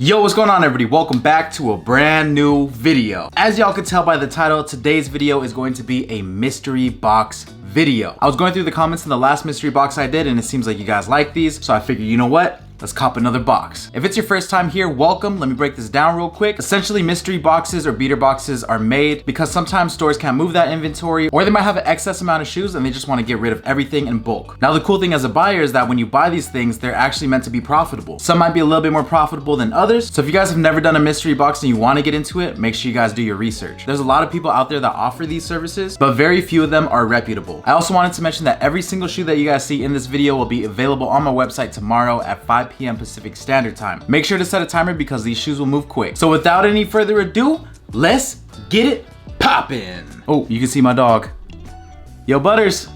Yo, what's going on everybody? Welcome back to a brand new video. As y'all can tell by the title, today's video is going to be a mystery box video. I was going through the comments in the last mystery box I did and it seems like you guys like these, so I figured, you know what? Let's cop another box. If it's your first time here, welcome. Let me break this down real quick. Essentially, mystery boxes or beater boxes are made because sometimes stores can't move that inventory, or they might have an excess amount of shoes and they just want to get rid of everything in bulk. Now, the cool thing as a buyer is that when you buy these things, they're actually meant to be profitable. Some might be a little bit more profitable than others. So if you guys have never done a mystery box and you want to get into it, make sure you guys do your research. There's a lot of people out there that offer these services, but very few of them are reputable. I also wanted to mention that every single shoe that you guys see in this video will be available on my website tomorrow at 5 p.m. Pacific Standard Time. Make sure to set a timer because these shoes will move quick. So without any further ado, let's get it poppin'. Oh, you can see my dog. Yo, Butters,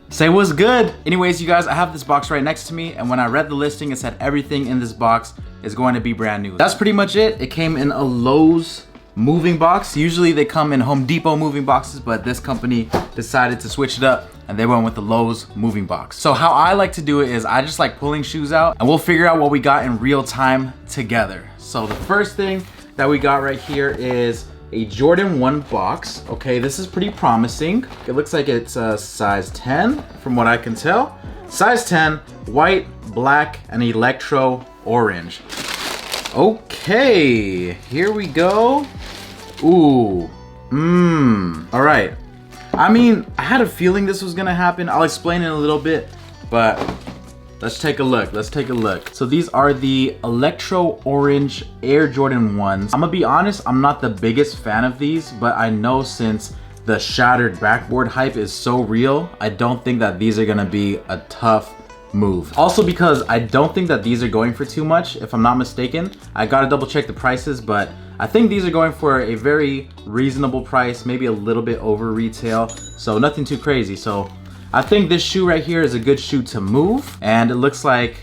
say what's good. Anyways, you guys, I have this box right next to me, and when I read the listing, it said everything in this box is going to be brand new. That's pretty much it. It came in a Lowe's moving box. Usually they come in Home Depot moving boxes, but this company decided to switch it up and they went with the Lowe's moving box. So how I like to do it is I just like pulling shoes out and we'll figure out what we got in real time together. So the first thing that we got right here is a Jordan 1 box. Okay, this is pretty promising. It looks like it's a size 10 from what I can tell. Size 10, white, black, and electro orange. Okay, here we go. Ooh, all right. I mean, I had a feeling this was gonna happen. I'll explain in a little bit, but let's take a look. Let's take a look. So these are the Electro Orange Air Jordan 1s. I'm gonna be honest, I'm not the biggest fan of these, but I know since the shattered backboard hype is so real, I don't think that these are gonna be a tough move. Also because I don't think that these are going for too much, if I'm not mistaken. I gotta double check the prices, but I think these are going for a very reasonable price, maybe a little bit over retail, so nothing too crazy. So I think this shoe right here is a good shoe to move, and it looks like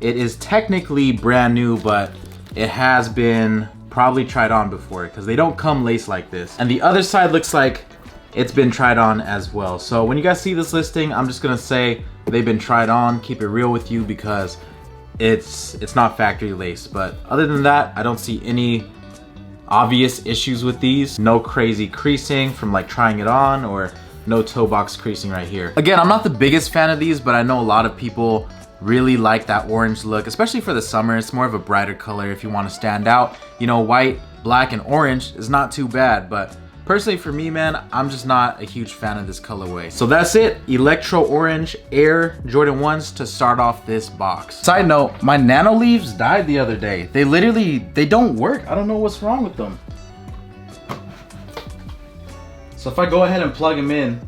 it is technically brand new, but it has been probably tried on before because they don't come laced like this. And the other side looks like it's been tried on as well. So when you guys see this listing, I'm just gonna say they've been tried on. Keep it real with you because it's not factory laced. But other than that, I don't see any obvious issues with these. No crazy creasing from like trying it on, or no toe box creasing right here. Again, I'm not the biggest fan of these, but I know a lot of people really like that orange look, especially for the summer. It's more of a brighter color if you want to stand out. You know, white, black, and orange is not too bad, but personally for me, man, I'm just not a huge fan of this colorway. So that's it, Electro Orange Air Jordan 1s to start off this box. Side note, my nano leaves died the other day. They don't work. I don't know what's wrong with them. So if I go ahead and plug them in,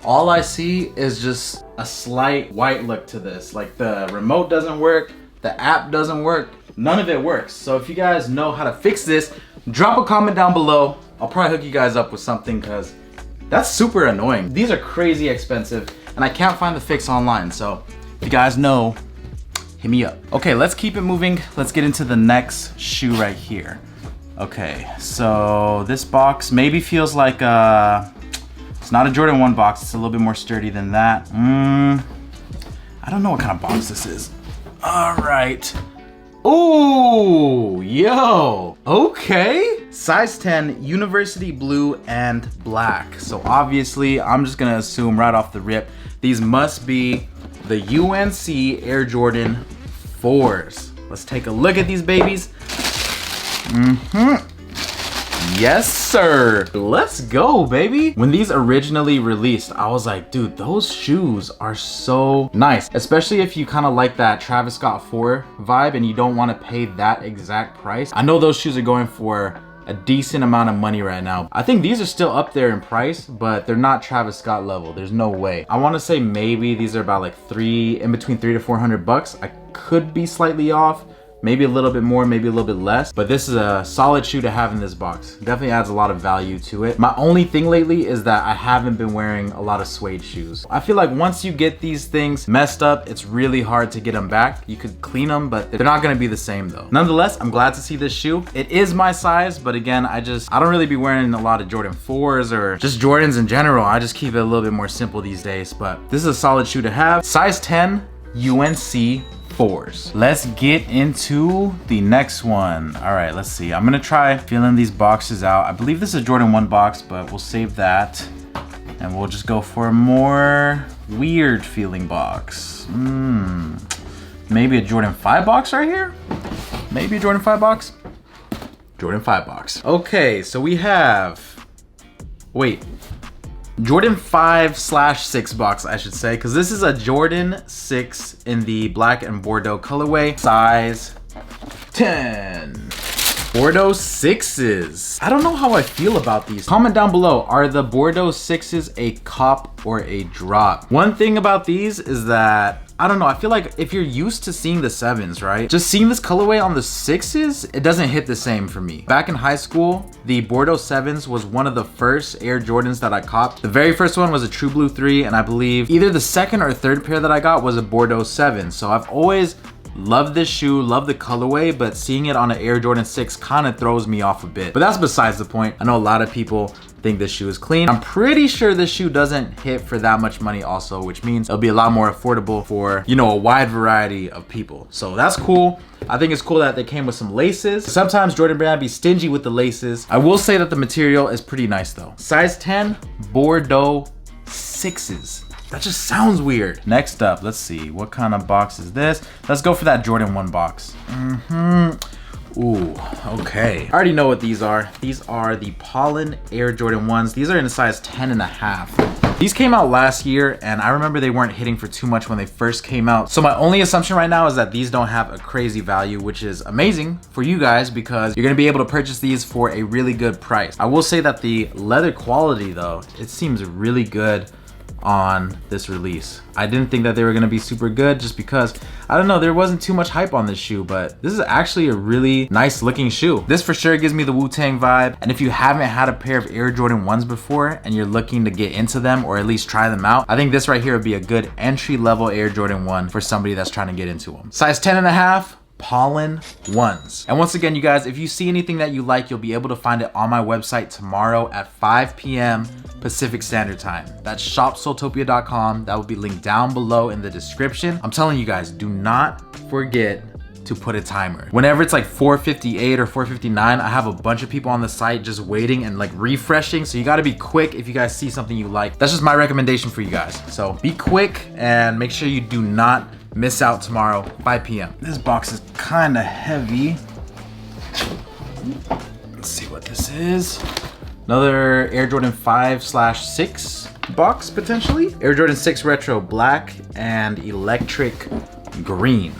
all I see is just a slight white look to this. Like the remote doesn't work, the app doesn't work, none of it works. So if you guys know how to fix this, drop a comment down below. I'll probably hook you guys up with something because that's super annoying. These are crazy expensive and I can't find the fix online. So if you guys know, hit me up. Okay, let's keep it moving. Let's get into the next shoe right here. Okay, so this box maybe feels like it's not a Jordan 1 box. It's a little bit more sturdy than that. I don't know what kind of box this is. All right. Ooh, yo, okay. Size 10, university blue and black. So obviously, I'm just gonna assume right off the rip, these must be the UNC Air Jordan 4s. Let's take a look at these babies. Yes, sir. Let's go, baby. When these originally released, I was like, dude, those shoes are so nice, especially if you kind of like that Travis Scott 4 vibe and you don't want to pay that exact price. I know those shoes are going for a decent amount of money right now. I think these are still up there in price, but they're not Travis Scott level. There's no way. I want to say maybe these are about like in between $300 to $400. I could be slightly off. Maybe a little bit more, maybe a little bit less, but this is a solid shoe to have in this box. Definitely adds a lot of value to it. My only thing lately is that I haven't been wearing a lot of suede shoes. I feel like once you get these things messed up, it's really hard to get them back. You could clean them, but they're not gonna be the same though. Nonetheless, I'm glad to see this shoe. It is my size, but again, I don't really be wearing a lot of Jordan 4s or just Jordans in general. I just keep it a little bit more simple these days, but this is a solid shoe to have. Size 10, UNC 4s. Let's get into the next one. All right, let's see. I'm gonna try feeling these boxes out. I believe this is a Jordan 1 box, but we'll save that. And we'll just go for a more weird feeling box. Maybe a Jordan 5 box right here? Maybe a Jordan 5 box? Jordan 5 box. Okay, so we have, wait, Jordan 5/6 box, I should say, because this is a Jordan 6 in the black and Bordeaux colorway, size 10. Bordeaux 6s. I don't know how I feel about these. Comment down below, are the Bordeaux 6s a cop or a drop? One thing about these is that, I don't know, I feel like if you're used to seeing the 7s, right? Just seeing this colorway on the 6s, it doesn't hit the same for me. Back in high school, the Bordeaux 7s was one of the first Air Jordans that I copped. The very first one was a True Blue 3, and I believe either the second or third pair that I got was a Bordeaux 7. So I've always love this shoe, love the colorway, but seeing it on an Air Jordan 6 kind of throws me off a bit. But that's besides the point. I know a lot of people think this shoe is clean. I'm pretty sure this shoe doesn't hit for that much money also, which means it'll be a lot more affordable for, you know, a wide variety of people. So that's cool. I think it's cool that they came with some laces. Sometimes Jordan Brand be stingy with the laces. I will say that the material is pretty nice though. Size 10, Bordeaux 6s. That just sounds weird. Next up, let's see, what kind of box is this? Let's go for that Jordan 1 box. Ooh, okay. I already know what these are. These are the Pollen Air Jordan 1s. These are in a size 10.5. These came out last year, and I remember they weren't hitting for too much when they first came out. So my only assumption right now is that these don't have a crazy value, which is amazing for you guys because you're gonna be able to purchase these for a really good price. I will say that the leather quality though, it seems really good on this release. I didn't think that they were gonna be super good just because, I don't know, there wasn't too much hype on this shoe, but this is actually a really nice looking shoe. This for sure gives me the Wu-Tang vibe, and if you haven't had a pair of Air Jordan 1s before and you're looking to get into them or at least try them out, I think this right here would be a good entry level Air Jordan 1 for somebody that's trying to get into them. Size 10.5. Pollen 1s. And once again, you guys, if you see anything that you like, you'll be able to find it on my website tomorrow at 5 p.m. Pacific Standard Time. That's shopsoultopia.com. That will be linked down below in the description. I'm telling you guys, do not forget to put a timer. Whenever it's like 4:58 or 4:59, I have a bunch of people on the site just waiting and like refreshing. So you gotta be quick if you guys see something you like. That's just my recommendation for you guys. So be quick and make sure you do not miss out tomorrow, 5 p.m. This box is kind of heavy. Let's see what this is. Another Air Jordan 5/6 box, potentially. Air Jordan 6 Retro Black and Electric Green.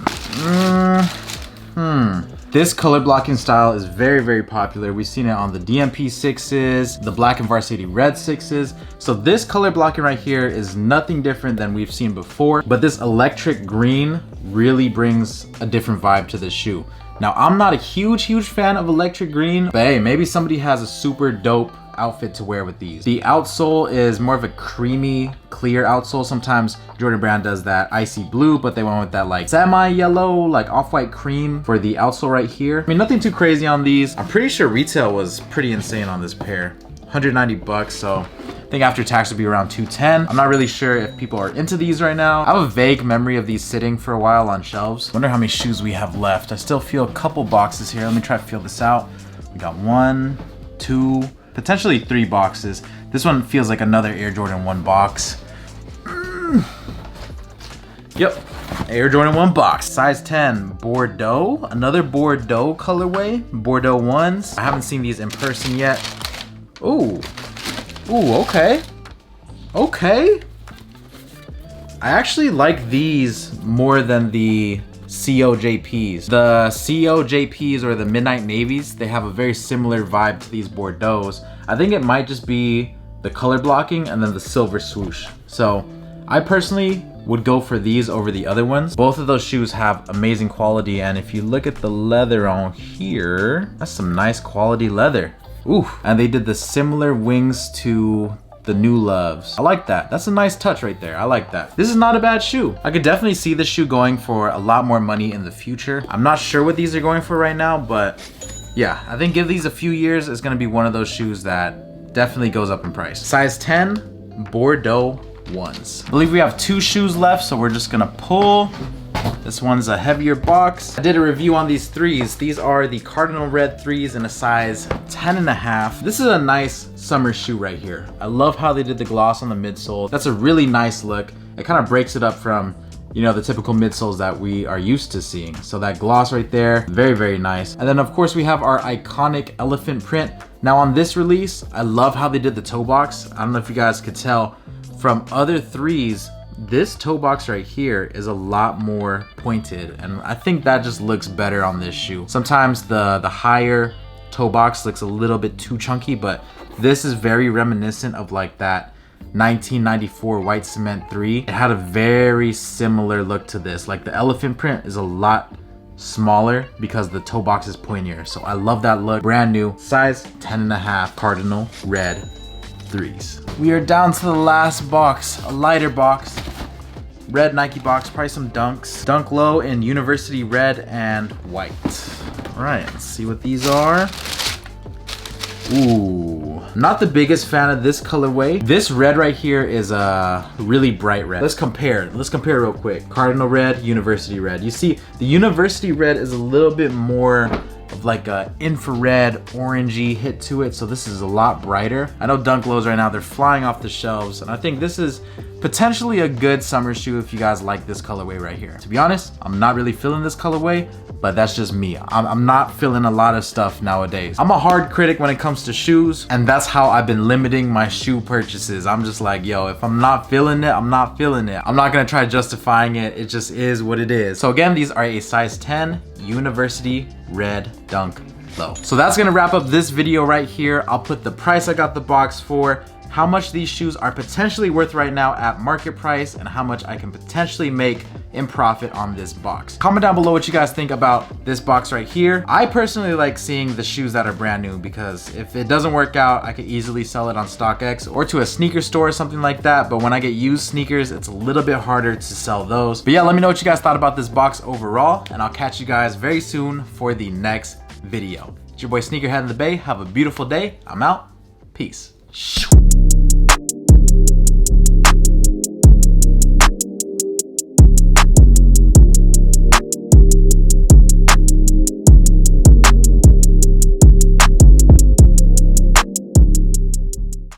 This color blocking style is very, very popular. We've seen it on the DMP 6s, the Black and Varsity Red 6s. So this color blocking right here is nothing different than we've seen before, but this electric green really brings a different vibe to this shoe. Now, I'm not a huge fan of electric green, but hey, maybe somebody has a super dope outfit to wear with these. The outsole is more of a creamy, clear outsole. Sometimes Jordan Brand does that icy blue, but they went with that like semi-yellow, like off-white cream for the outsole right here. I mean, nothing too crazy on these. I'm pretty sure retail was pretty insane on this pair. 190 bucks, so I think after tax would be around 210. I'm not really sure if people are into these right now. I have a vague memory of these sitting for a while on shelves. Wonder how many shoes we have left. I still feel a couple boxes here. Let me try to feel this out. We got 1, 2, potentially 3 boxes. This one feels like another Air Jordan 1 box. Yep, Air Jordan 1 box. Size 10, Bordeaux. Another Bordeaux colorway, Bordeaux 1s. I haven't seen these in person yet. Ooh, okay. Okay. I actually like these more than the COJPs. The COJPs or the Midnight Navies, they have a very similar vibe to these Bordeauxs. I think it might just be the color blocking and then the silver swoosh. So I personally would go for these over the other ones. Both of those shoes have amazing quality, and if you look at the leather on here, that's some nice quality leather. Ooh, and they did the similar wings to the New Loves. I like that. That's a nice touch right there. I like that. This is not a bad shoe. I could definitely see this shoe going for a lot more money in the future. I'm not sure what these are going for right now, but yeah, I think give these a few years, it's gonna be one of those shoes that definitely goes up in price. Size 10, Bordeaux 1s. I believe we have 2 shoes left, so we're just gonna pull This one's a heavier box. I did a review on these threes. These are the Cardinal Red threes in a size 10.5. This is a nice summer shoe right here. I love how they did the gloss on the midsole. That's a really nice look. It kind of breaks it up from, you know, the typical midsoles that we are used to seeing. So that gloss right there, very, very nice. And then of course we have our iconic elephant print. Now on this release, I love how they did the toe box. I don't know if you guys could tell from other threes, this toe box right here is a lot more pointed, and I think that just looks better on this shoe. Sometimes the higher toe box looks a little bit too chunky, but this is very reminiscent of like that 1994 white cement 3. It had a very similar look to this. Like the elephant print is a lot smaller because the toe box is pointier. So I love that look. Brand new, size 10.5 Cardinal Red threes. We are down to the last box, a lighter box. Red Nike box, probably some Dunks. Dunk Low in University Red and White. All right, let's see what these are. Ooh, not the biggest fan of this colorway. This red right here is a really bright red. Let's compare real quick. Cardinal Red, University Red. You see, the University Red is a little bit more of like a infrared orangey hit to it, so this is a lot brighter. I know Dunk Lows right now, they're flying off the shelves, and I think this is potentially a good summer shoe if you guys like this colorway right here. To be honest, I'm not really feeling this colorway, but that's just me. I'm not feeling a lot of stuff nowadays. I'm a hard critic when it comes to shoes, and that's how I've been limiting my shoe purchases. I'm just like, yo, if I'm not feeling it, I'm not feeling it. I'm not gonna try justifying it. It just is what it is. So again, these are a size 10 University Red Dunk Low. So that's gonna wrap up this video right here. I'll put the price I got the box for, how much these shoes are potentially worth right now at market price, and how much I can potentially make in profit on this box. Comment down below what you guys think about this box right here. I personally like seeing the shoes that are brand new, because if it doesn't work out, I could easily sell it on StockX or to a sneaker store or something like that. But when I get used sneakers, it's a little bit harder to sell those. But yeah, let me know what you guys thought about this box overall, and I'll catch you guys very soon for the next video. It's your boy Sneakerhead in the Bay. Have a beautiful day. I'm out. Peace.